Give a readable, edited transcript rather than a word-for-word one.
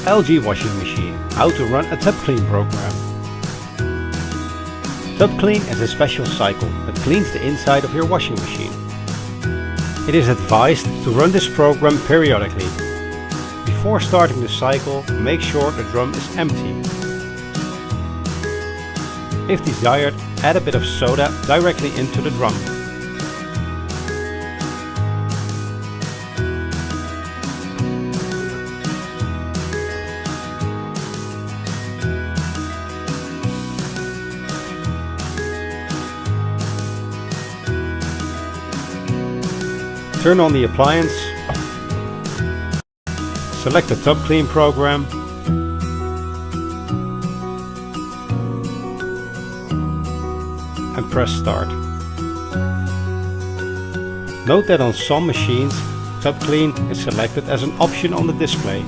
LG washing machine. How to run a tub clean program. Tub clean is a special cycle that cleans the inside of your washing machine. It is advised to run this program periodically. Before starting the cycle, make sure the drum is empty. If desired, add a bit of soda directly into the drum. Turn on the appliance, select the tub clean program, and press start. Note that on some machines, tub clean is selected as an option on the display.